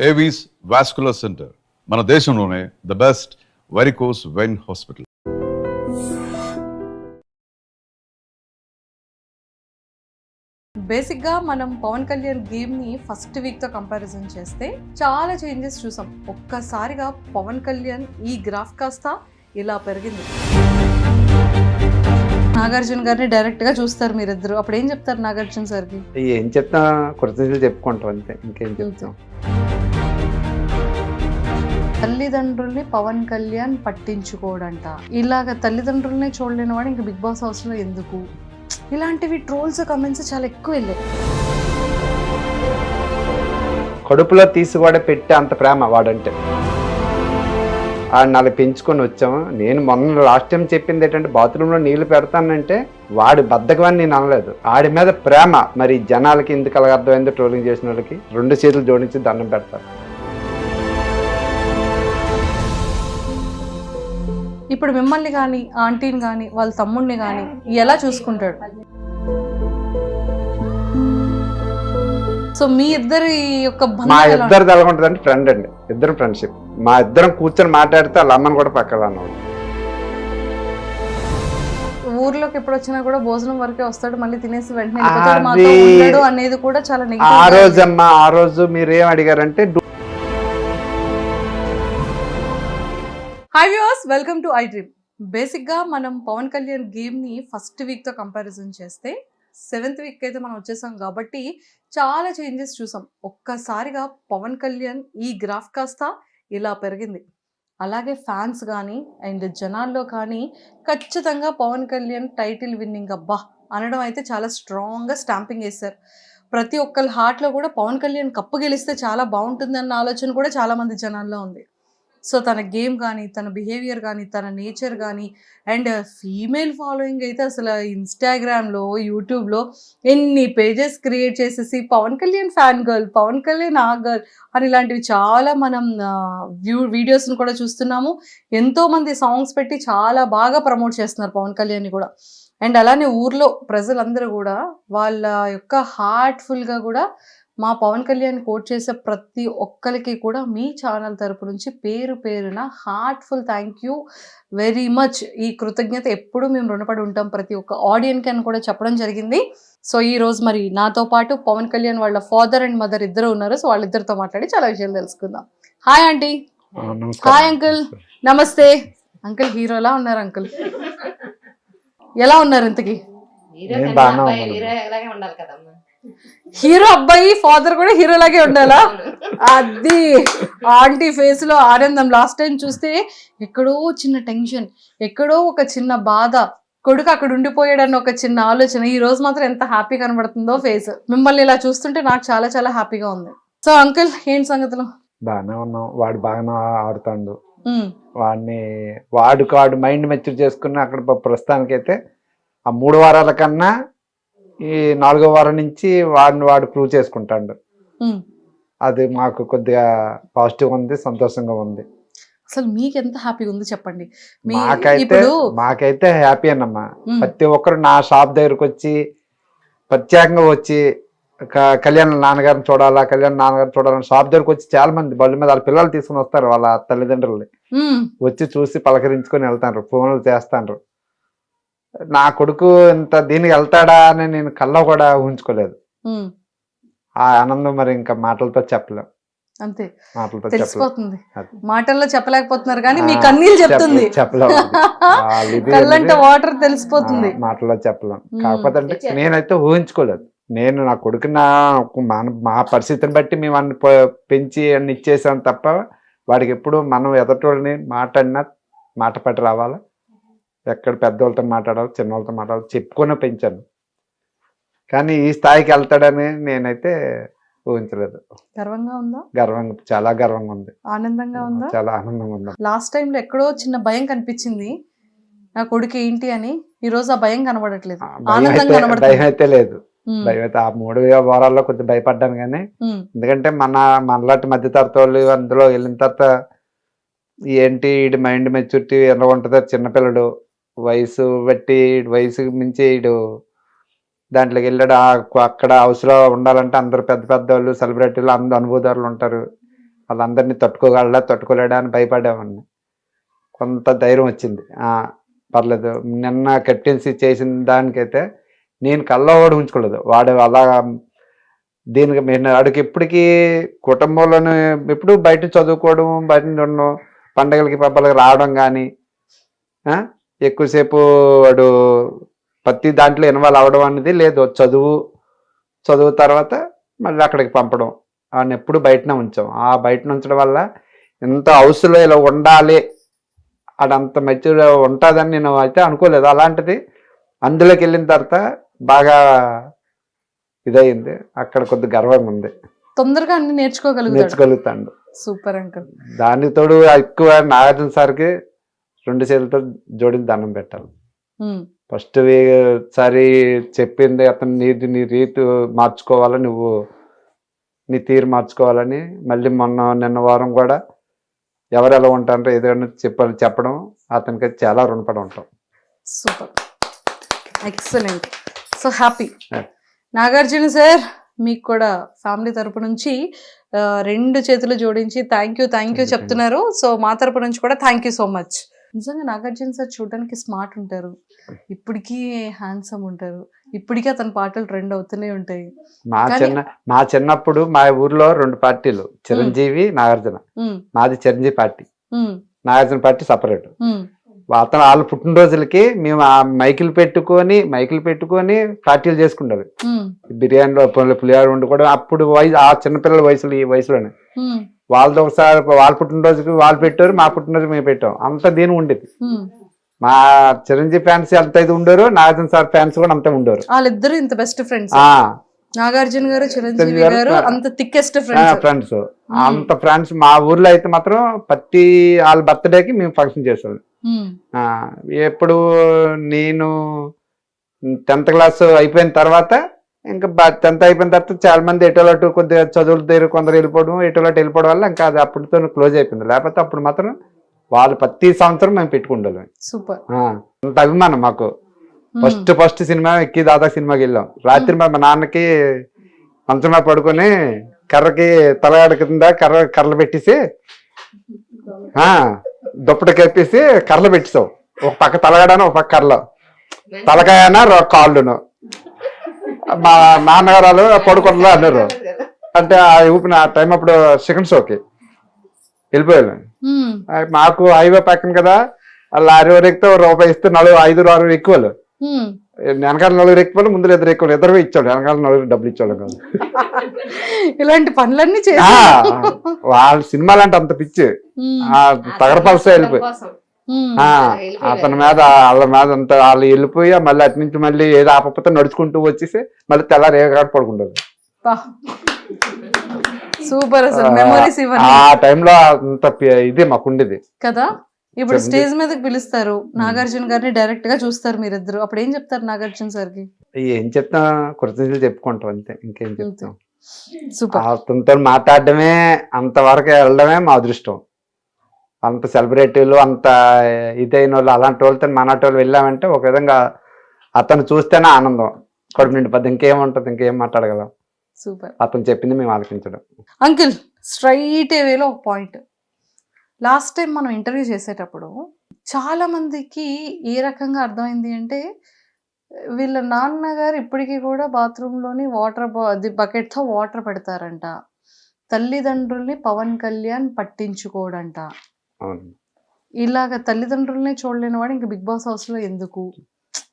Avis vascular centre మన దేశంలోనే the best varicose vein hospital. బేసిక్గా మనం పవన్ కళ్యాణ్ గేమ్ని ఫస్ట్ వీక్తో కంపారిజన్ చేస్తే చాలా చేంజెస్ చూసాం. ఒక్కసారిగా పవన్ కళ్యాణ్ ఈ గ్రాఫ్ కాస్త ఇలా పెరిగింది. నాగార్జున గారిని డైరెక్ట్గా చూస్తారు మీరిద్దరు, అప్పుడు ఏం చెప్తారు నాగార్జున సార్కి? ఏం చెప్తా, కృతజ్ఞతలు చెప్పుకుంటాం అంతే, ఇంకేం చెప్తాం. తల్లిదండ్రుల్ని పవన్ కళ్యాణ్ పట్టించుకోడంట. ఇలాగ తల్లిదండ్రుల్ని చూడలేని వాడు ఇంకా బిగ్ బాస్ హౌస్లో ఎందుకు? ఇలాంటివి ట్రోల్స్ కమెంట్స్ చాలా ఎక్కువ వెళ్ళాయి. కడుపులో తీసి కూడా పెట్టే అంత ప్రేమ వాడంటే. నాలుగు పెంచుకొని వచ్చాము. నేను మొన్న లాస్ట్ టైం చెప్పింది ఏంటంటే, బాత్రూంలో నీళ్లు పెడతానంటే వాడి బద్దకమని నేను అనలేదు, ఆడి మీద ప్రేమ. మరి జనాలకి ఎందుకు అలాగ అర్థమైందో, ట్రోలింగ్ చేసిన వాళ్ళకి 2 చేతులు జోడించి దండం పెడతారు. ఇప్పుడు మిమ్మల్ని కానీ ఆంటీని కానీ వాళ్ళ తమ్ముడిని కానీ ఎలా చూసుకుంటాడు? సో మీ ఇద్దరి యొక్క మా ఇద్దరిది ఎలా ఉంటుంది అంటే, ఫ్రెండ్ అండి, ఇద్దరు ఫ్రెండ్షిప్. మా ఇద్దరం కూర్చొని మాట్లాడితే వాళ్ళ అమ్మని కూడా పక్కన అన్నవాడు. ఊర్లోకి ఎప్పుడు వచ్చినా కూడా భోజనం వరకే వస్తాడు, మళ్ళీ తినేసి వెంటనే వెళ్ళిపోతాడు, మాతో ఉండడు అనేది కూడా చాలా నెగటివ్. ఆ రోజు మీరు ఏం అడిగారంటే, hi viewers, welcome to I dream. బేసిక్గా మనం పవన్ కళ్యాణ్ గేమ్ని ఫస్ట్ వీక్తో కంపారిజన్ చేస్తే 7th వీక్ అయితే మనం వచ్చేసాం కాబట్టి చాలా చేంజెస్ చూసాం. ఒక్కసారిగా పవన్ కళ్యాణ్ ఈ గ్రాఫ్ కాస్త ఇలా పెరిగింది. అలాగే ఫ్యాన్స్ కానీ అండ్ జనాల్లో కానీ ఖచ్చితంగా పవన్ కళ్యాణ్ టైటిల్ విన్నింగ్ అబ్బా అనడం అయితే చాలా స్ట్రాంగ్గా స్టాంపింగ్ వేశారు. ప్రతి ఒక్కరి హార్ట్లో కూడా పవన్ కళ్యాణ్ కప్పు గెలిస్తే చాలా బాగుంటుంది అన్న ఆలోచన కూడా చాలామంది జనాల్లో ఉంది. సో తన గేమ్ కానీ, తన బిహేవియర్ కానీ, తన నేచర్ కానీ అండ్ ఫీమేల్ ఫాలోయింగ్ అయితే అసలు ఇన్స్టాగ్రామ్లో, యూట్యూబ్లో ఎన్ని పేజెస్ క్రియేట్ చేసేసి పవన్ కళ్యాణ్ ఫ్యాన్ గర్ల్, పవన్ కళ్యాణ్ ఆ గర్ల్ అని ఇలాంటివి చాలా మనం వీడియోస్ని కూడా చూస్తున్నాము. ఎంతోమంది సాంగ్స్ పెట్టి చాలా బాగా ప్రమోట్ చేస్తున్నారు పవన్ కళ్యాణ్ని కూడా. అండ్ అలానే ఊర్లో ప్రజలందరూ కూడా వాళ్ళ యొక్క హార్ట్ఫుల్గా కూడా మా పవన్ కళ్యాణ్ కోట్ చేసే ప్రతి ఒక్కరికి కూడా మీ ఛానల్ తరపు నుంచి పేరు పేరున heartful thank you very much. ఈ కృతజ్ఞత ఎప్పుడూ మేము రుణపడి ఉంటాం ప్రతి ఒక్క ఆడియన్కి అని కూడా చెప్పడం జరిగింది. సో ఈ రోజు మరి నాతో పాటు పవన్ కళ్యాణ్ వాళ్ళ ఫాదర్ అండ్ మదర్ ఇద్దరు ఉన్నారు. సో వాళ్ళిద్దరితో మాట్లాడి చాలా విషయాలు తెలుసుకుందాం. Hi aunty. Hi uncle. నమస్తే అంకుల్. హీరోలా ఉన్నారు అంకుల్, ఎలా ఉన్నారు ఇంతకి? హీరో అబ్బాయి ఫాదర్ కూడా హీరోలాగే ఉండాలా? అది ఆంటీ ఫేస్ లో ఆనందం. లాస్ట్ టైం చూస్తే ఎక్కడో చిన్న టెన్షన్, ఎక్కడో ఒక చిన్న బాధ, కొడుకు అక్కడ ఉండిపోయాడన్న ఒక చిన్న ఆలోచన. ఈ రోజు మాత్రం ఎంత హ్యాపీ కనబడుతుందో ఫేస్. మిమ్మల్ని ఇలా చూస్తుంటే నాకు చాలా చాలా హ్యాపీగా ఉంది. సో అంకుల్ ఏంటి సంగతులు? బాగానే ఉన్నాం. వాడు బాగానే ఆడుతాడు. వాడు మైండ్ మెచ్యూర్ చేసుకుని అక్కడ ప్రస్తుతానికైతే ఆ 3 వారాల కన్నా ఈ 4వ వారం నుంచి వాడు ప్రూవ్ చేసుకుంటాడు. అది మాకు కొద్దిగా పాజిటివ్ ఉంది, సంతోషంగా ఉంది. అసలు మీకు ఎంత హ్యాపీగా ఉంది చెప్పండి. మాకైతే హ్యాపీ అన్నమ్మా. ప్రతి ఒక్కరు నా షాప్ దగ్గరకు వచ్చి ప్రత్యేకంగా వచ్చి కళ్యాణ్ నాన్నగారిని చూడాలని షాప్ దగ్గరకు వచ్చి చాలా మంది బళ్ళు మీద వాళ్ళ పిల్లలు తీసుకుని వస్తారు, వాళ్ళ తల్లిదండ్రులని వచ్చి చూసి పలకరించుకొని వెళ్తారు, ఫోన్లు చేస్తాండ్రు. నా కొడుకు ఇంత దీనికి వెళ్తాడా అని నేను కల్లో కూడా ఊహించుకోలేదు. ఆ ఆనందం మరి ఇంకా మాటలతో చెప్పలేం. అంతే, తెలిసిపోతుంది. మాటల్లో చెప్పలేకపోతున్నారు కానీ మీ కన్నీళ్ళు చెప్తుంది, కళ్ళంటే వాటర్ తెలిసిపోతుంది, మాటల్లో చెప్పలేం. కాకపోతే అంటే నేనైతే ఊహించుకోలేదు. నేను నా కొడుకు మా పరిస్థితిని బట్టి మేము అన్ని పెంచి అన్ని ఇచ్చేసాం తప్ప వాడికి ఎప్పుడు మనం ఎదటోళ్ళని మాట పట్టి రావాలా, ఎక్కడ పెద్దవాళ్ళతో మాట్లాడాలి, చిన్నవాళ్ళతో మాట్లాడాలి చెప్పుకొని పెంచాను. కానీ ఈ స్థాయికి వెళ్తాడని నేనైతే ఊహించలేదు. గర్వంగా ఉందా? చాలా గర్వంగా ఉంది. ఆనందంగా ఉందా? చాలా ఆనందంగా ఉంది. లాస్ట్ టైంలో ఎక్కడో చిన్న భయం కనిపించింది నా కొడుకు ఏంటి అని. ఈ రోజు ఆ భయం కనబడట్లేదు, భయం అయితే లేదు. భయం అయితే ఆ 3 వారాల్లో కొద్దిగా భయపడ్డాను కానీ, ఎందుకంటే మనలాంటి మధ్యతరగతి వాళ్ళు అందులో వెళ్ళిన తర్వాత ఏంటి వీడి మైండ్ మెచ్యూరిటీ ఎలా ఉంటుందో, చిన్నపిల్లడు వయసు బట్టి వయసుకు మించి వీడు దాంట్లోకి వెళ్ళాడు. అక్కడ హౌస్లో ఉండాలంటే అందరు పెద్ద పెద్ద వాళ్ళు, సెలబ్రిటీలు, అందరు అనుభవదారులు ఉంటారు. వాళ్ళందరినీ తట్టుకోగలడా తట్టుకోలేడా అని భయపడేవాడిని. కొంత ధైర్యం వచ్చింది. పర్లేదు, నిన్న కెప్టెన్సీ చేసిన దానికైతే నేను కల్లో కూడా ఉంచుకోలేదు. వాడు అలా దీనికి వాడికి ఎప్పటికీ కుటుంబంలోనే ఎప్పుడు బయట చదువుకోవడం, బయట ఉండడం, పండగలకి పబ్బలకి రావడం కానీ ఎక్కువసేపు వాడు ప్రతి దాంట్లో ఇన్వాల్వ్ అవ్వడం అనేది లేదు. చదువు తర్వాత మళ్ళీ అక్కడికి పంపడం, వాడిని ఎప్పుడు బయటనే ఉంచాం. ఆ బయట ఉంచడం వల్ల ఇంత హౌస్లో ఇలా ఉండాలి, అదంత మెచ్యూర్ ఉంటుందని నేను అయితే అనుకోలేదు. అలాంటిది అందులోకి వెళ్ళిన తర్వాత బాగా ఇదయింది. అక్కడ కొద్ది గర్వంగా ఉంది. తొందరగా అన్ని నేర్చుకోగలుగుతాడు. Super uncle. దానికి తోడు ఎక్కువ నాగార్జున సార్కి 2 చేతులతో జోడించి దండం పెట్టాలి. ఫస్ట్ సారి చెప్పింది అతను నీ రీతి మార్చుకోవాలని, నువ్వు నీ తీరు మార్చుకోవాలని. మళ్ళీ నిన్న వారం కూడా ఎవరెలా ఉంటారంటే ఏదైనా చెప్పడం అతనికి చాలా రుణపడి ఉంటాం. Super, excellent, so happy. Nagarjuna sir, మీకు కూడా ఫ్యామిలీ తరపు నుంచి 2 చేతులు జోడించి థ్యాంక్ యూ చెప్తున్నారు. సో మా తరపు నుంచి కూడా థ్యాంక్ యూ సో మచ్. నిజంగా నాగార్జున సార్ చూడడానికి స్మార్ట్ ఉంటారు, ఇప్పటికీ హ్యాండ్సమ్ ఉంటారు, ఇప్పటికీ అతని పాటలు ట్రెండ్ అవుతూనే ఉంటాయి. మా చిన్నప్పుడు మా ఊర్లో 2 పార్టీలు, చిరంజీవి, నాగార్జున. మాది Chiranjeevi party, Nagarjuna party separate. అతను వాళ్ళ పుట్టినరోజులకి మేము ఆ మైకులు పెట్టుకొని పార్టీలు చేసుకుంటారు. బిర్యానీలో పులిహార వండుకోవడం. అప్పుడు ఆ చిన్నపిల్లల వయసులో, ఈ వయసులోనే వాళ్ళతో ఒకసారి వాళ్ళ పుట్టినరోజుకి వాళ్ళు పెట్టారు, మా పుట్టినరోజు మేము పెట్టాం. అంత దీని ఉండేది. మా చిరంజీవి ఫ్యాన్స్ ఎంత ఇది ఉండరు, నాగార్జున సార్ ఫ్యాన్స్ కూడా అంతే ఉండరు. వాళ్ళిద్దరు ఇంత బెస్ట్ ఫ్రెండ్స్. నాగార్జున గారు, చిరంజీవి గారు అంత థిక్కెస్ట్ ఫ్రెండ్స్. అంత ఫ్రెండ్స్. మా ఊర్లో అయితే మాత్రం ప్రతి వాళ్ళ బర్త్డేకి మేము ఫంక్షన్ చేసేవాళ్ళం. ఎప్పుడు నేను 10th క్లాస్ అయిపోయిన తర్వాత, ఇంకా 10th అయిపోయిన తర్వాత చాలా మంది ఎటోలటు కొద్దిగా చదువుల దగ్గర కొందరు వెళ్ళిపోవడం వల్ల ఇంకా అది అప్పటితో క్లోజ్ అయిపోయింది. లేకపోతే అప్పుడు మాత్రం వాళ్ళు ప్రతి సంవత్సరం మేము పెట్టుకుంటాం. సూపర్. అంత అభిమానం మాకు. ఫస్ట్ సినిమా ఎక్కి దాదా సినిమాకి వెళ్ళాం. రాత్రి మా నాన్నకి మంచం మీద పడుకొని కర్రకి తలగాడ కింద కర్రలు పెట్టేసి దుప్పటి కప్పేసి కర్రలు పెట్టేసాం. ఒక పక్క తలగాడను, ఒక పక్క కర్రలు, తలకాయన కాళ్ళును. మా నాన్నగారు పడుకుంటా అన్నారు. అంటే ఆ ఊపిన ఆ టైం అప్పుడు సెకండ్ షోకి వెళ్ళిపోయాను. మాకు హైవే పక్కన కదా, లారీ వారు ఎక్కితే రూపాయి ఇస్తే 5-6 ఎక్కువలు, వెనకాల 4 ఎక్కువలు, ముందు 2 ఎక్కువలు, 2 ఇచ్చాడు. వెనకాల 4 డబ్బులు ఇచ్చాడు కాదు. ఇలాంటి పనులన్నీ వాళ్ళ సినిమాలు అంటే అంత పిచ్చి. తగరపలసే వెళ్ళిపోయి అతని మీద వాళ్ళ మీద అంత వాళ్ళు వెళ్ళిపోయి మళ్ళీ అటు నుంచి మళ్ళీ ఏదో ఆపకపోతే నడుచుకుంటూ వచ్చేసి మళ్ళీ తెల్లారి ఏ కాడ పడుకుంటారు. సూపర్. ఆ టైంలో అంత ఇది మాకుండేది కదా. ఇప్పుడు స్టేజ్ మీదకి పిలుస్తారు, నాగార్జున గారిని డైరెక్ట్ గా చూస్తారు మీరిద్దరు, అప్పుడు ఏం చెప్తారు నాగార్జున సార్కి? ఏం చెప్తా, కృతజ్ఞతలు చెప్పుకుంటాం అంతే, ఇంకేం చెప్తాం. అతనితో మాట్లాడడమే, అంతవరకు వెళ్ళడమే మా అదృష్టం. అంత సెలబ్రిటీలు, అంత ఇదైన వాళ్ళు, అలాంటి వాళ్ళతో మనటి వాళ్ళు వెళ్ళామంటే ఒక విధంగా అతను చూస్తేనే ఆనందం, కడుపు నిండిపోద్ది. ఇంకేముంటది, ఇంకేం మాట్లాడగలం. సూపర్. అతను చెప్పింది మేము ఆలోచించడం. అంకిల్, స్ట్రైట్ వేలో ఒక పాయింట్. లాస్ట్ టైం మనం ఇంటర్వ్యూ చేసేటప్పుడు చాలా మందికి ఏ రకంగా అర్థమైంది అంటే, వీళ్ళ నాన్నగారు ఇప్పటికీ కూడా బాత్రూంలోని బకెట్తో వాటర్ పెడతారంట, తల్లిదండ్రుల్ని పవన్ కళ్యాణ్ పట్టించుకోడంట. ఇలాగ తల్లిదండ్రుల్ని చూడలేని వాడు ఇంక బిగ్ బాస్ హౌస్ లో ఎందుకు?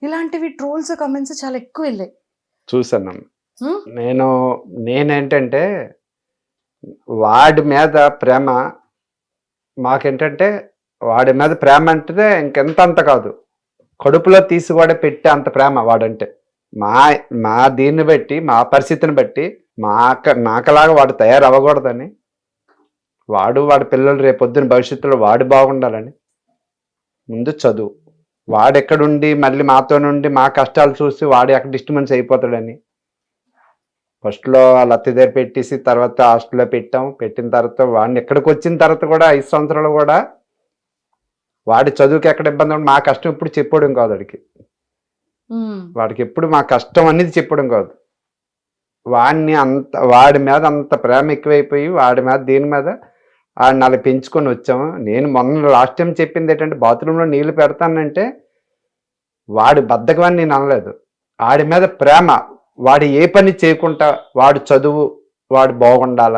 ఇలాంటివి ట్రోల్స్, కమెంట్స్ చాలా ఎక్కువ వెళ్ళాయి. చూసాను. నేనేంటంటే వాడి మీద ప్రేమ, మాకేంటంటే వాడి మీద ప్రేమ అంటే ఇంకెంత అంత కాదు, కడుపులో తీసి కూడా పెట్టే అంత ప్రేమ వాడంటే. మా దీన్ని బట్టి, మా పరిస్థితిని బట్టి నాకలాగా వాడు తయారవ్వకూడదని, వాడి పిల్లలు రేపొద్దున భవిష్యత్తులో వాడు బాగుండాలని ముందు చదువు. వాడెక్కడుండి మళ్ళీ మాతో నుండి మా కష్టాలు చూసి వాడు ఎక్కడ డిస్టర్బెన్స్ అయిపోతాడని ఫస్ట్లో వాళ్ళ అత్త దగ్గర పెట్టేసి తర్వాత హాస్టల్లో పెట్టిన తర్వాత వాడిని ఎక్కడికి వచ్చిన తర్వాత కూడా 5 సంవత్సరాలు కూడా వాడి చదువుకి ఎక్కడ ఇబ్బంది ఉండి మా కష్టం ఎప్పుడు చెప్పడం కాదు వాడికి ఎప్పుడు మా కష్టం అనేది చెప్పడం కాదు. వాడి మీద అంత ప్రేమ ఎక్కువైపోయి వాడి మీద దీని మీద ఆడిని అలా పెంచుకొని వచ్చాము. నేను మొన్న లాస్ట్ టైం చెప్పింది ఏంటంటే బాత్రూంలో నీళ్లు పెడతానంటే వాడి బద్ధకమని నేను అనలేదు. వాడి మీద ప్రేమ, వాడు ఏ పని చేయకుండా వాడు చదువు వాడు బాగుండాల,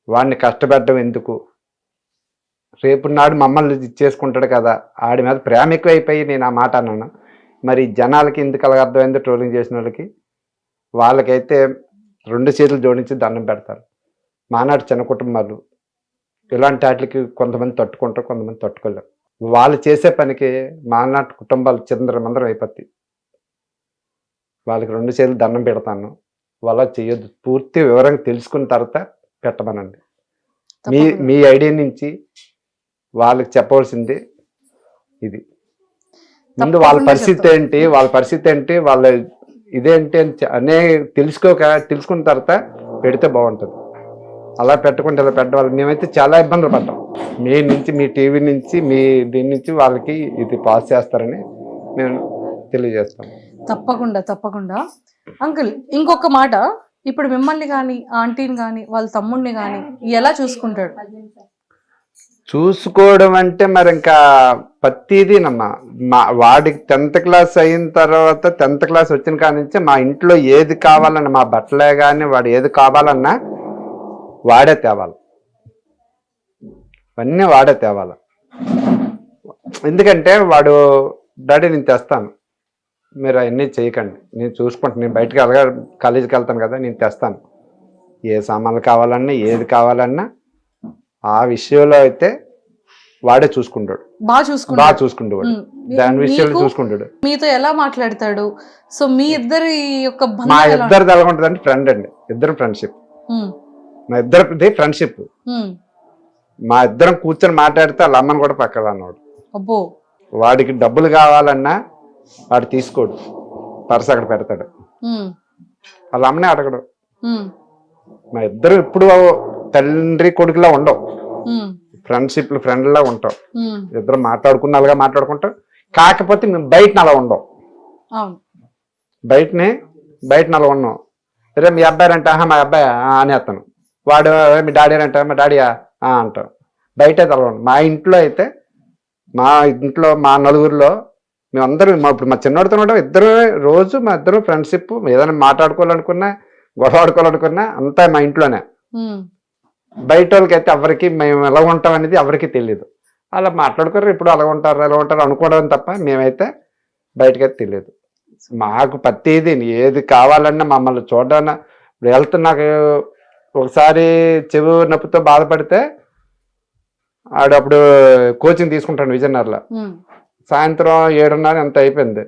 వాడిని కష్టపెట్టడం ఎందుకు, రేపు నాడు మమ్మల్ని చేసుకుంటాడు కదా, ఆడి మీద ప్రేమ ఎక్కువైపోయి నేను ఆ మాట అన్నాను. మరి జనాలకి ఎందుకు అలాగ అర్థమైందో ట్రోలింగ్ చేసిన వాళ్ళకి, వాళ్ళకైతే 2 చేతులు జోడించి దండం పెడతారు. మానాడు చిన్న కుటుంబాలు ఇలాంటి వాటికి కొంతమంది తట్టుకుంటారు, కొంతమంది తట్టుకోలేరు. వాళ్ళు చేసే పనికి మానాటి కుటుంబాలు చిందరమందరం అయిపోతాయి. వాళ్ళకి 2 చేతులు దండం పెడతాను. వాళ్ళ చేయొద్దు. పూర్తి వివరంగా తెలుసుకున్న తర్వాత పెట్టమనండి. మీ తప్పకుండా. మీ ఐడియా నుంచి వాళ్ళకి చెప్పవలసింది ఇది. ముందు వాళ్ళ తప్పకుండా పరిస్థితి చెప్తాం. ఏంటి, వాళ్ళ ఇదేంటి అని తెలుసుకున్న తర్వాత పెడితే బాగుంటుంది. అలా పెట్టకుండా ఇలా పెట్టడం మేమైతే చాలా ఇబ్బందులు పడ్డాం. మీ టీవీ నుంచి మీ దీని నుంచి వాళ్ళకి ఇది పాస్ చేస్తారని మేము తెలియజేస్తాం. తప్పకుండా అంకుల్, ఇంకొక మాట, ఇప్పుడు మిమ్మల్ని కానీ ఆంటీని కానీ వాళ్ళ తమ్ముడిని కానీ ఎలా చూసుకుంటాడు? చూసుకోవడం అంటే మరి ఇంకా ప్రతిదీనమ్మా. వాడికి 10th క్లాస్ అయిన తర్వాత 10th క్లాస్ వచ్చిన కాడి నుంచి మా ఇంట్లో ఏది కావాలన్నా, మా బట్టలే కానీ వాడు ఏది కావాలన్నా వాడే తేవాలి, అన్నీ వాడే తేవాలి. ఎందుకంటే వాడు డాడీ నేను తెస్తాను, మీరు అవన్నీ చేయకండి, నేను చూసుకుంటాను, నేను బయటకు కాలేజీకి వెళ్తాను కదా, నేను తెస్తాను, ఏ సామాన్లు కావాలన్నా ఏది కావాలన్నా ఆ విషయంలో అయితే వాడే చూసుకుంటాడు, బాగా చూసుకుంటాడు. దాని విషయంలో చూసుకుంటాడు. మీతో ఎలా మాట్లాడతాడు? సో మీ ఇద్దరి యొక్క మా ఇద్దరిది ఎలా ఉంటుంది అంటే ఫ్రెండ్ అండి, ఇద్దరు ఫ్రెండ్షిప్. మా ఇద్దరిది ఫ్రెండ్షిప్. మా ఇద్దరం కూర్చొని మాట్లాడితే వాళ్ళ అమ్మని కూడా పక్కన అన్నాడు. అబ్బో, వాడికి డబ్బులు కావాలన్నా వాడు తీసుకోడు, పర్స్ అక్కడ పెడతాడు, వాళ్ళ అమ్మనే అడగడు. మా ఇద్దరు ఇప్పుడు తండ్రి కొడుకులా ఉండవు, ఫ్రెండ్షిప్ ఫ్రెండ్లా ఉంటాం. ఇద్దరు మాట్లాడుకున్న అలాగా మాట్లాడుకుంటాం. కాకపోతే మేము బయట అలా ఉండవు, బయట అలా ఉన్నాం. రే మీ అబ్బాయి అంటే మా అబ్బాయి అనేస్తాను, వాడు మీ డాడీ అంటే మా డాడీయా అంటాం. బయట అయితే అలా ఉండవు. మా ఇంట్లో మా నలుగురిలో మేమందరం ఇప్పుడు మా చిన్నోడితో ఉండడం ఇద్దరు రోజు మా ఇద్దరు ఫ్రెండ్షిప్. ఏదైనా మాట్లాడుకోవాలనుకున్నా గొడవ ఆడుకోవాలనుకున్నా అంతా మా ఇంట్లోనే. బయట వాళ్ళకి అయితే ఎవరికి మేము ఎలా ఉంటాం అనేది ఎవరికి తెలియదు. అలా మాట్లాడుకోరు, ఇప్పుడు అలా ఉంటారు అనుకోవడం తప్ప మేమైతే బయటకైతే తెలియదు. మాకు ప్రతిదీ ఏది కావాలన్నా మమ్మల్ని చూడాలన్నా, ఇప్పుడు వెళ్తే నాకు ఒకసారి చెవి నొప్పితో బాధపడితే ఆడు అప్పుడు కోచింగ్ తీసుకుంటాను విజయనగరంలో. సాయంత్రం 7:30 ఎంత అయిపోయింది.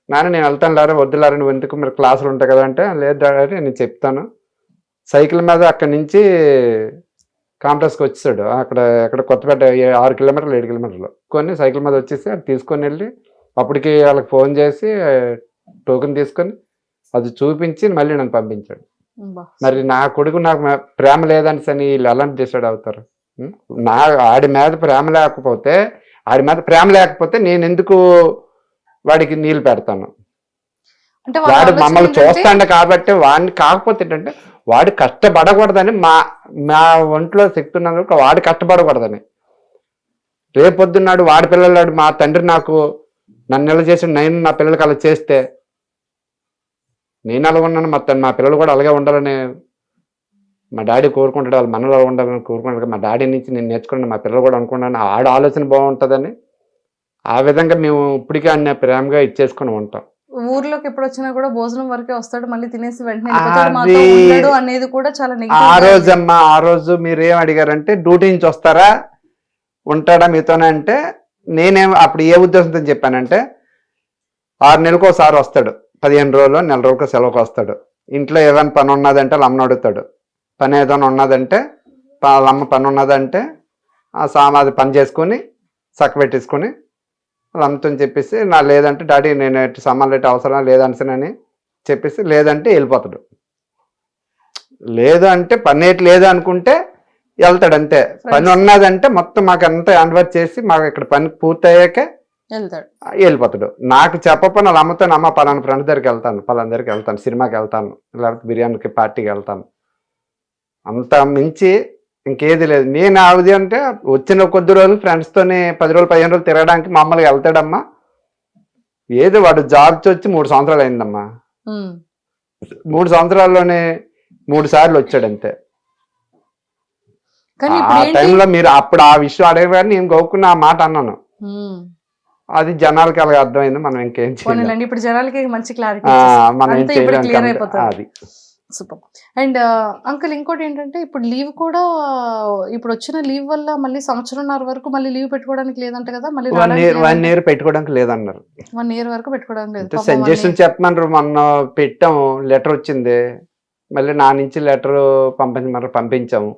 నాన్న నేను వెళ్తాను లేరా, వద్దులారా, నువ్వు ఎందుకు, మీరు క్లాసులు ఉంటాయి కదా అంటే, లేదు డాడీ నేను చెప్తాను. సైకిల్ మీద అక్కడి నుంచి కాంప్లెక్స్కి వచ్చేసాడు. అక్కడ కొత్తపేట 6 కిలోమీటర్లు 7 కిలోమీటర్లు కొన్ని సైకిల్ మీద వచ్చేసి అది తీసుకొని వెళ్ళి అప్పటికి వాళ్ళకి ఫోన్ చేసి టోకెన్ తీసుకొని అది చూపించి మళ్ళీ నన్ను పంపించాడు. మరి నా కొడుకు నాకు ప్రేమ లేదని సని వీళ్ళు ఎలాంటి డిసైడ్ అవుతారు? ఆడి మీద ప్రేమ లేకపోతే నేను ఎందుకు వాడికి నీళ్ళు పెడతాను? వాడు మమ్మల్ని చూస్తాడు కాబట్టి వాడిని, కాకపోతే ఏంటంటే వాడు కష్టపడకూడదని, మా ఒంట్లో శక్తి ఉన్నందుకు వాడు కష్టపడకూడదని. రేపొద్దున్నాడు వాడి పిల్లలాడు మా తండ్రి నన్ను ఎలా చేసి నేను నా పిల్లలకి అలా చేస్తే నేను అలా ఉన్నాను, మా పిల్లలు కూడా అలాగే ఉండాలని మా డాడీ కోరుకుంటాడు, వాళ్ళ మనలో ఉండాలని కోరుకుంటాడు. మా డాడీ నుంచి నేను నేర్చుకున్నాను, మా పిల్లలు కూడా అనుకున్నాను ఆడ ఆలోచన బాగుంటుందని. ఆ విధంగా మేము ఇప్పటికే అన్న ప్రేమగా ఇచ్చేసుకుని ఉంటాం. ఊర్లోకి ఎప్పుడు వచ్చినా కూడా భోజనం వరకే వస్తాడు, మళ్ళీ తినేసి వెంటనే అనేది కూడా చాలా ఆ రోజు మీరేం అడిగారంటే డ్యూటీ నుంచి వస్తారా ఉంటాడా మీతోనే అంటే, నేనేం అప్పుడు ఏ ఉద్దేశంతో చెప్పానంటే 6 నెలలకు ఒకసారి వస్తాడు, 15 రోజులు నెల రోజులకు సెలవుకి వస్తాడు. ఇంట్లో ఏదైనా పని ఉన్నదంటే వాళ్ళ అమ్మని అడుగుతాడు, పని ఏదైనా ఉన్నదంటే వాళ్ళ అమ్మ పని ఉన్నదంటే ఆ సామాది పని చేసుకొని చక్కబెట్టేసుకొని వాళ్ళ అమ్మతో చెప్పేసి, నా లేదంటే డాడీ నేను సామాన్లు అయితే అవసరం లేదనిసనని చెప్పేసి, లేదంటే వెళ్ళిపోతాడు. లేదు అంటే పని ఏంటి లేదు అనుకుంటే వెళ్తాడు అంతే. పని ఉన్నదంటే మొత్తం మాకు అంతా హ్యాండ్ఓవర్ చేసి మాకు ఇక్కడ పని పూర్తయ్యాకే వెళ్ళిపోతాడు. నాకు చెప్పకపోయినా వాళ్ళ అమ్మతో, అమ్మ పలానా ఫ్రెండ్స్ దగ్గరికి వెళ్తాను, సినిమాకి వెళ్తాను, లేకపోతే బిర్యానీకి పార్టీకి వెళ్తాను. అంత మించి ఇంకేది లేదు. నేను ఆవిది అంటే వచ్చిన కొద్ది రోజులు ఫ్రెండ్స్తోనే 10 రోజులు 15 రోజులు తిరగడానికి మామూలుగా వెళ్తాడమ్మా. ఏదో వాడు జాబ్ వచ్చి 3 సంవత్సరాలు అయిందమ్మా. 3 సంవత్సరాల్లోనే 3 సార్లు వచ్చాడు అంతే. కానీ ఆ ఇప్పుడు ఏంటి టైంలో మీరు అప్పుడు ఆ విషయం అడగగానే నేను గోక్కున్న ఆ మాట అన్నాను. అది జనాలకి అలాగ అర్థమైంది. మనం ఇంకేం చేయలేం. పోనీలండి, ఇప్పుడు జనాలకి మంచి క్లారిటీ మనం ఏం అంతే, ఇప్పుడు చేయలేం క్లియర్ కనుక అయిపోతుంది. అది. సూపర్. అండ్ అంకుల్, ఇంకోటి ఏంటంటే ఇప్పుడు లీవ్ కూడా, ఇప్పుడు వచ్చిన లీవ్ వల్ల మళ్ళీ సంవత్సరంన్నర వరకు మళ్ళీ లీవ్ పెట్టుకోవడానికి లేదంట కదా, మళ్ళీ 1 year పెట్టుకోవడానికి లేదన్నారు. 1 year వరకు పెట్టుకోవడానికి లేదు. అంటే పాపం 1 సజెషన్ year. చెప్పమన్నారు. మొన్న పెట్టాము, లెటర్ వచ్చింది. మళ్ళీ నా నుంచి లెటర్ పంపించాము.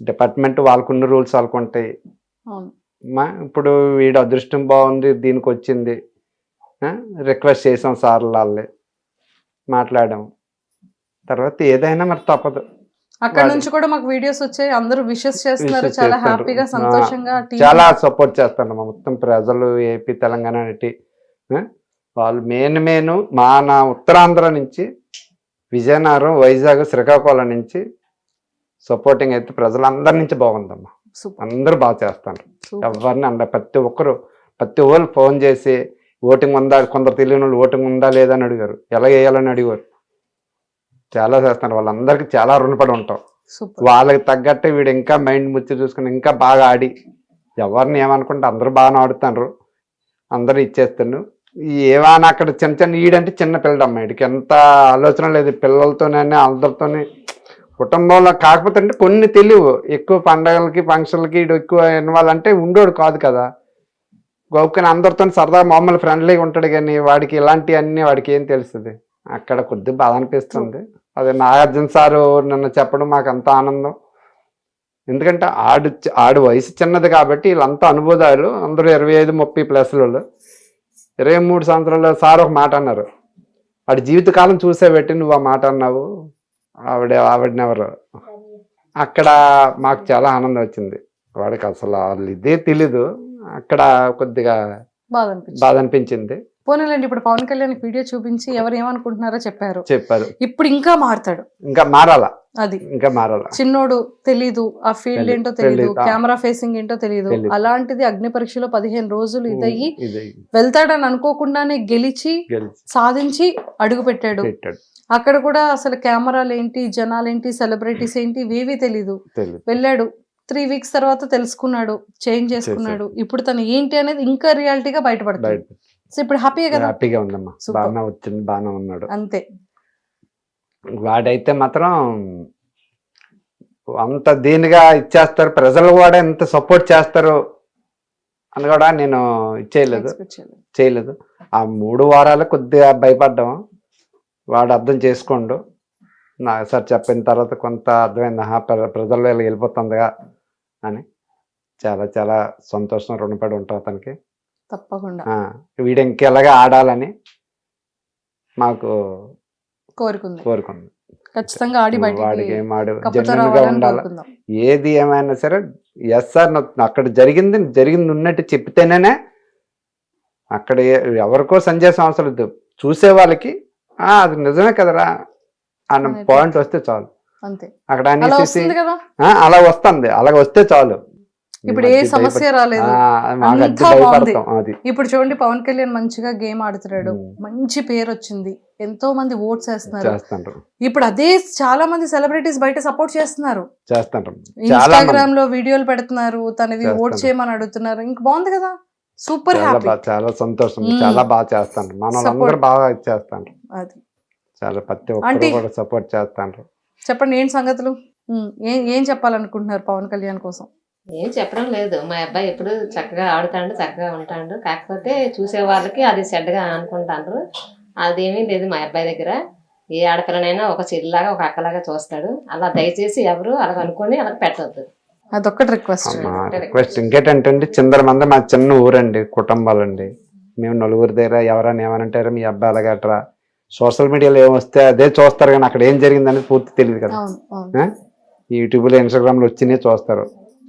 డిపార్ట్మెంట్ వాళ్ళకున్న రూల్స్ వాళ్ళకు ఉంటాయి. అవును. ఇప్పుడు వీడు అదృష్టం బాగుంది, దీనికి వచ్చింది. రిక్వెస్ట్ చేసాం సార్ వాళ్ళే, మాట్లాడాం. తర్వాత ఏదైనా మరి తప్పదు. అక్కడ నుంచి కూడా మాకు వీడియోస్ వచ్చాయి, అందరూ విషెస్ చేస్తున్నారు, Wishes చాలా చేస్తారు. హ్యాపీగా సంతోషంగా. చాలా సపోర్ట్ చేస్తాను మొత్తం ప్రజలు, ఏపీ తెలంగాణ అనేటి. వాళ్ళు మెయిన్ నా ఉత్తరాంధ్ర నుంచి, విజయనగరం, వైజాగ్, శ్రీకాకుళం నుంచి సపోర్టింగ్ అయితే ప్రజలందరి నుంచి బాగుందమ్మా. అందరూ బాగా చేస్తారు. ఎవరిని ప్రతి ఒక్కరు ఫోన్ చేసి ఓటింగ్ ఉందా, కొందరు తెలియని వాళ్ళు ఓటింగ్ ఉందా లేదా అని అడిగారు, ఎలా వేయాలని అడిగారు. చాలా చేస్తున్నారు. వాళ్ళందరికీ చాలా రుణపడి ఉంటాం. వాళ్ళకి తగ్గట్టే వీడు ఇంకా మైండ్ ముచ్చి చూసుకుని ఇంకా బాగా ఆడి, ఎవరిని ఏమనుకుంటే అందరూ బాగా ఆడుతున్నారు, అందరూ ఇచ్చేస్తాను. ఏమైనా అక్కడ చిన్న ఈడంటే చిన్న పిల్లడమ్మ, వీడికి ఎంత ఆలోచన లేదు. పిల్లలతోనే అందరితోనే కుటుంబంలో. కాకపోతే అంటే కొన్ని తెలియవు, ఎక్కువ పండగలకి ఫంక్షన్లకి వీడు ఎక్కువ ఇన్వాల్వ్ అంటే ఉండోడు కాదు కదా. గోపుకొని అందరితో సరదా మామూలు ఫ్రెండ్లీగా ఉంటాడు, కానీ వాడికి ఇలాంటివన్నీ వాడికి ఏం తెలుస్తుంది. అక్కడ కొద్దిగా బాధ అనిపిస్తుంది. అదే నాగార్జున సారు నన్ను చెప్పడం మాకు అంత ఆనందం. ఎందుకంటే ఆడు వయసు చిన్నది కాబట్టి వీళ్ళంతా అనుభూతాలు, అందరూ 25-30+ 23 సంవత్సరాలు. సార్ ఒక మాట అన్నారు, వాడి జీవితకాలం చూసే పెట్టి నువ్వు ఆ మాట అన్నావు, ఆవిడనెవరు. అక్కడ మాకు చాలా ఆనందం వచ్చింది. వాడికి అసలు వాళ్ళు ఇదే తెలీదు. అక్కడ కొద్దిగా బాధ అనిపించింది. పోనీలండి, ఇప్పుడు పవన్ కళ్యాణ్ వీడియో చూపించి ఎవరు ఏమనుకుంటున్నారో చెప్పారు. ఇప్పుడు ఇంకా మారుతాడు, ఇంకా మారాలా, అది ఇంకా మారాలా. చిన్నోడు తెలీదు, ఆ ఫీల్డ్ ఏంటో తెలీదు, కెమెరా ఫేసింగ్ ఏంటో తెలీదు. అలాంటిది అగ్ని పరీక్షలో 15 రోజులు ఇదయ్యి వెళ్తాడని అనుకోకుండానే గెలిచి సాధించి అడుగు పెట్టాడు. అక్కడ కూడా అసలు కెమెరాలు ఏంటి, జనాలేంటి, సెలబ్రిటీస్ ఏంటి, ఇవేవి తెలీదు. వెళ్ళాడు, 3 weeks తర్వాత తెలుసుకున్నాడు, చేంజ్ చేసుకున్నాడు. ఇప్పుడు తను ఏంటి అనేది ఇంకా రియాలిటీగా బయటపడుతుంది. సో ఇప్పుడు హ్యాపీగా కదా. హ్యాపీగా ఉందమ్మా, బాగా వచ్చింది, బాగా ఉన్నాడు అంతే. వాడైతే మాత్రం అంత దీనిగా ఇచ్చేస్తారు, ప్రజలు కూడా ఎంత సపోర్ట్ చేస్తారు అని కూడా నేను చేయలేదు. ఆ 3 వారాలు కొద్దిగా భయపడ్డాం. వాడు అర్థం చేసుకోండు. సార్ చెప్పిన తర్వాత కొంత అర్థమైంది, ప్రజల్లో వెళ్ళిపోతుందిగా అని. చాలా చాలా సంతోషం, రుణపడి ఉంటాం అతనికి. తప్పకుండా వీడు ఇంకెలాగా ఆడాలని మాకు కోరుకుంది. ఖచ్చితంగా ఆడి వాడికి ఏం జెన్యున్గా ఉండాలి. ఏది ఏమైనా సరే ఎస్ సార్, అక్కడ జరిగింది ఉన్నట్టు చెప్తేనే అక్కడ ఎవరికో సందేశం అవసరం లేదు. చూసే వాళ్ళకి అది నిజమే కదరా అన్న పాయింట్ వస్తే చాలు. అక్కడ అనేసి అలా వస్తుంది, అలాగ వస్తే చాలు. ఇప్పుడు ఏ సమస్య రాలేదు. ఇప్పుడు చూడండి, పవన్ కళ్యాణ్ మంచిగా గేమ్ ఆడుతున్నాడు, మంచి పేరు వచ్చింది, ఎంతో మంది ఓట్స్ వేస్తున్నారు. ఇప్పుడు అదే చాలా మంది సెలబ్రిటీస్ బయట సపోర్ట్ చేస్తున్నారు, ఇన్స్టాగ్రామ్ లో వీడియోలు పెడుతున్నారు, తనవి ఓట్ చేయమని అడుగుతున్నారు. ఇంక బాగుంది కదా, సూపర్ హ్యాపీ. చాలా సంతోషం, చాలా బాగా చేస్తాను, మనోళ్ళందరూ బాగా చేస్తాను. అది చాలా ప్రతి ఒక్కరు కూడా సపోర్ట్ చేస్తాను. చెప్పండి, ఏంటి సంగతులు, ఏం చెప్పాలనుకుంటున్నారు పవన్ కళ్యాణ్ కోసం? ఏం చెప్పడం లేదు, మా అబ్బాయి ఎప్పుడు చక్కగా ఆడుతాడు, చక్కగా ఉంటాడు. కాకపోతే చూసే వాళ్ళకి అది చెడ్డగా అనుకుంటారు. అదేమీ లేదు మా అబ్బాయి దగ్గర. ఏ ఆడపిల్లనైనా ఒక చెల్లిలాగా, ఒక అక్కలాగా చూస్తాడు. అలా దయచేసి ఎవరు అలా అనుకుని అలా పెట్టద్దు. అదొక్కటి రిక్వెస్ట్. ఇంకేంటంటే చిందరమంది మా చిన్న ఊరండి, కుటుంబాలండి. మేము నలుగురి దగ్గర ఎవరైనా ఏమనంటారు, మీ అబ్బాయి అలాగట్రా. సోషల్ మీడియాలో ఏమొస్తే అదే చూస్తారు, కానీ అక్కడ ఏం జరిగిందనేది పూర్తి తెలియదు కదా. యూట్యూబ్లో, ఇన్స్టాగ్రామ్లో వచ్చినే చూస్తారు.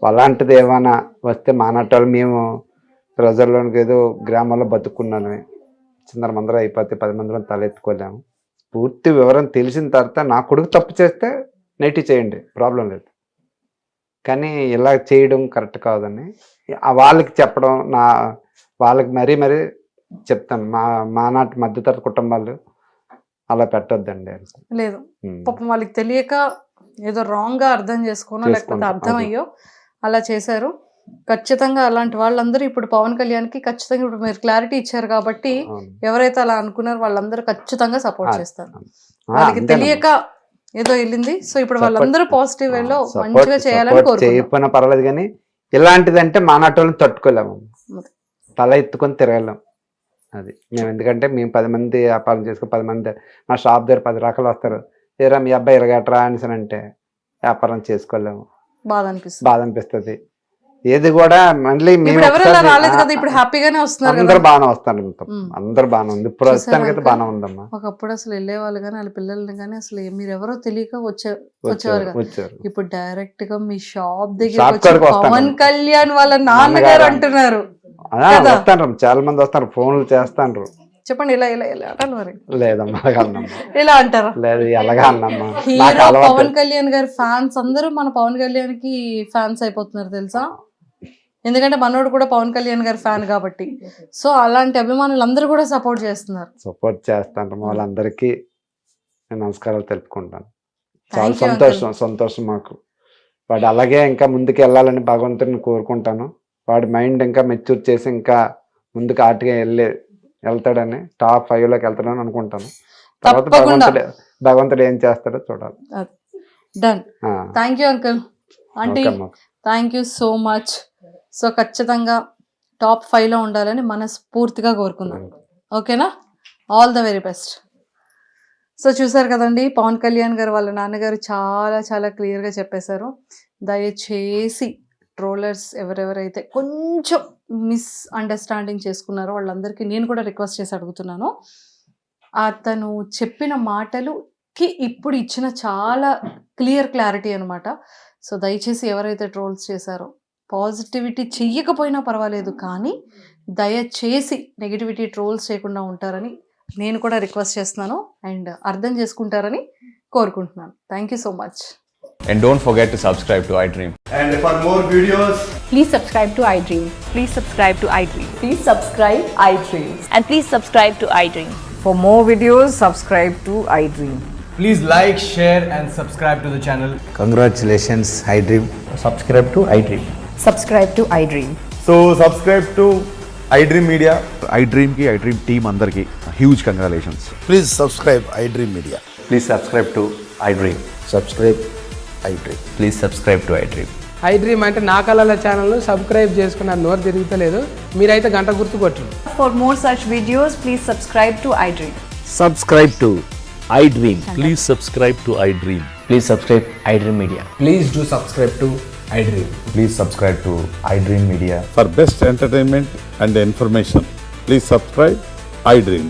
అలాంటిది ఏమైనా వస్తే మానట్టాలు మేము ప్రజల్లోనికి ఏదో గ్రామాల్లో బతుకున్నాను, చిందరమందరూ అయిపోతే 10 మందిలో తలెత్తుకోలేము. పూర్తి వివరం తెలిసిన తర్వాత నా కొడుకు తప్పు చేస్తే నెగిటివ్ చేయండి, ప్రాబ్లం లేదు. కానీ ఇలా చేయడం కరెక్ట్ కాదని వాళ్ళకి చెప్పడం, వాళ్ళకి మరీ చెప్తాను. మా నాటి మధ్యతరగతి కుటుంబాలు అలా పెట్టొద్దండి. లేదు, పాపం వాళ్ళకి తెలియక ఏదో రాంగ్ గా అర్థం చేసుకోనో లేకపోతే అర్థమయ్యో అలా చేశారు. ఖచ్చితంగా అలాంటి వాళ్ళందరూ ఇప్పుడు పవన్ కళ్యాణ్కి ఖచ్చితంగా ఇప్పుడు మీరు క్లారిటీ ఇచ్చారు కాబట్టి ఎవరైతే అలా అనుకున్నారో వాళ్ళందరూ ఖచ్చితంగా సపోర్ట్ చేస్తారు. వాళ్ళకి తెలియక ఏదో వెళ్ళింది, సో ఇప్పుడు వాళ్ళందరూ పాజిటివ్ వేలో మంచిగా చేయాలని చేయకపోయినా పర్వాలేదు, కానీ ఇలాంటిదంటే మా నాటి వాళ్ళని తట్టుకోలేము, తల ఎత్తుకొని తిరగలేం. అది మేము ఎందుకంటే మేము 10 మంది వ్యాపారం చేసుకుని 10 మంది మా షాప్ దగ్గర 10 రకాలు వస్తారు. ఏరా మీ అబ్బాయి ఇరగట్రా అని అంటే వ్యాపారం చేసుకోలేము, బాధ అనిపిస్తుంది. ఏది కూడా మళ్ళీ మేము అందరూ బాగానే వస్తారు, అందరూ బాగానే ఉంది. ఇప్పుడు ప్రస్తుతానికైతే బాగానే ఉందమ్మా. ఒకప్పుడు అసలు వెళ్ళేవాళ్ళు కానీ వాళ్ళ పిల్లల్ని కానీ అసలు మీరు ఎవరో తెలియక వచ్చేవారు. ఇప్పుడు డైరెక్ట్ గా మీ షాప్ దగ్గర పవన్ కళ్యాణ్ వాళ్ళ నాన్నగారు అంటున్నారు. వస్తాను, చాలా మంది వస్తారు, ఫోన్లు చేస్తాను. చెప్పండి, ఇలా ఇలా ఇలా అంటారు మరి. లేదమ్మా ఇలా అంటారా? లేదు, ఎలాగా అన్నమ్మా. హీరో పవన్ కళ్యాణ్ గారి ఫ్యాన్స్ అందరూ మన పవన్ కళ్యాణ్ కి ఫ్యాన్స్ అయిపోతున్నారు తెలుసా, ఎందుకంటే మనోడు కూడా పవన్ కళ్యాణ్ గారి ఫ్యాన్ కాబట్టి. సో అలాంటి అభిమానులు అందరూ కూడా సపోర్ట్ చేస్తున్నారు. సపోర్ట్ చేస్తాను, వాళ్ళందరికీ నేను నమస్కారాలు తెలుపుకుంటాను. చాలా సంతోషం మాకు. వాడు అలాగే ఇంకా ముందుకు వెళ్ళాలని భగవంతుడిని కోరుకుంటాను. వాడి మైండ్ ఇంకా మెచ్యూర్ చేసి ఇంకా ముందుకు ఆటగా వెళ్తాడని, టాప్ 5 లోకి వెళ్తాడని అనుకుంటాను. తర్వాత భగవంతుడు ఏం చేస్తాడో చూడాలి. Done. Thank you uncle, aunty, thank you so much. So ఖచ్చితంగా టాప్ 5 లో ఉండాలని మనస్ఫూర్తిగా కోరుకుందాం. ఓకేనా? All the very best. So చూసారు కదండి, పవన్ కళ్యాణ్ గారు వాళ్ళ నాన్నగారు చాలా చాలా క్లియర్గా చెప్పేశారు. దయచేసి ట్రోలర్స్ ఎవరెవరైతే కొంచెం మిస్అండర్స్టాండింగ్ చేసుకున్నారో వాళ్ళందరికీ నేను కూడా రిక్వెస్ట్ చేసి అడుగుతున్నాను. అతను చెప్పిన మాటలుకి ఇప్పుడు ఇచ్చిన చాలా క్లారిటీ అనమాట. సో దయచేసి ఎవరైతే ట్రోల్స్ చేశారో పాజిటివిటీ చెయ్యకపోయినా పర్వాలేదు, కానీ దయచేసి నెగిటివిటీ ట్రోల్స్ చేయకుండా ఉంటారని నేను కూడా రిక్వెస్ట్ చేస్తున్నాను అండ్ అర్థం చేసుకుంటారని కోరుకుంటున్నాను. Thank you so much. And don't forget to subscribe to iDream. And for more videos, please subscribe to iDream. Please subscribe to iDream. Please subscribe iDream. And please subscribe to iDream. For more videos, subscribe to iDream. please like, share and subscribe to the channel. Congratulations, iDream. Subscribe to iDream. Subscribe to iDream. So subscribe to iDream Media. iDream ki iDream team andarki huge congratulations. Please subscribe iDream Media. Please subscribe to iDream. Subscribe iDream. Please subscribe to iDream. iDream అంటే నా కళల channel subscribe చేసుకున్నారు, నోరు తిరుగుతలేదు, మీరైతే గంట గుర్తు కొట్టండి. For more such videos, please subscribe to iDream. Subscribe to iDream. Please subscribe to iDream. Please subscribe iDream Media. Please do subscribe to iDream. Please subscribe to iDream Media. For best entertainment and information, please subscribe iDream.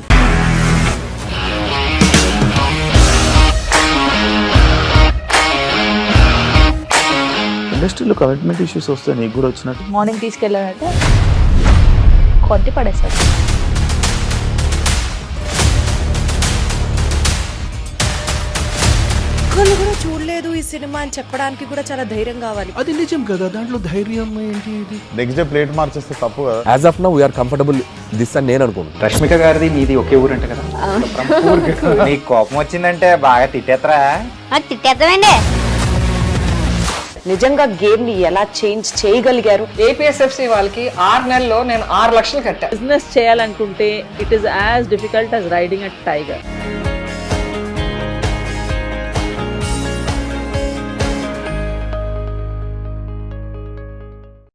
ఇండస్ట్రీలో commitment issues వస్తే నీకు కూడా వచ్చినట్టు morning తీసుకెళ్ళాడంటే కొట్టి పడేస్తాడు. ఒక్కళ్ళు కూడా చూడలేదు ఈ సినిమా అని చెప్పడానికి కూడా చాలా ధైర్యం కావాలి. అది నిజం కదా, దాంట్లో ధైర్యం ఏంటి? నెక్స్ట్ డే ప్లేట్ మార్చేస్తే తప్పు కదా. As of now, we are comfortable this అని నేను అనుకుంటున్నాను. రష్మిక గారిది మీది ఒకే ఊరంట కదా. నీకు కోపం వచ్చిందంటే బాగా తిట్టేత్తరా? తిట్టేద్దామండి. నిజంగా గేమ్ ని ఎలా చేంజ్ చేయగలిగారు? ఏపీఎస్ఎఫ్సి వాళ్ళకి 6 నెలల్లో నేను 6 లక్షలు కట్టా. బిజినెస్ చేయాలనుకుంటే it is as difficult as riding a tiger.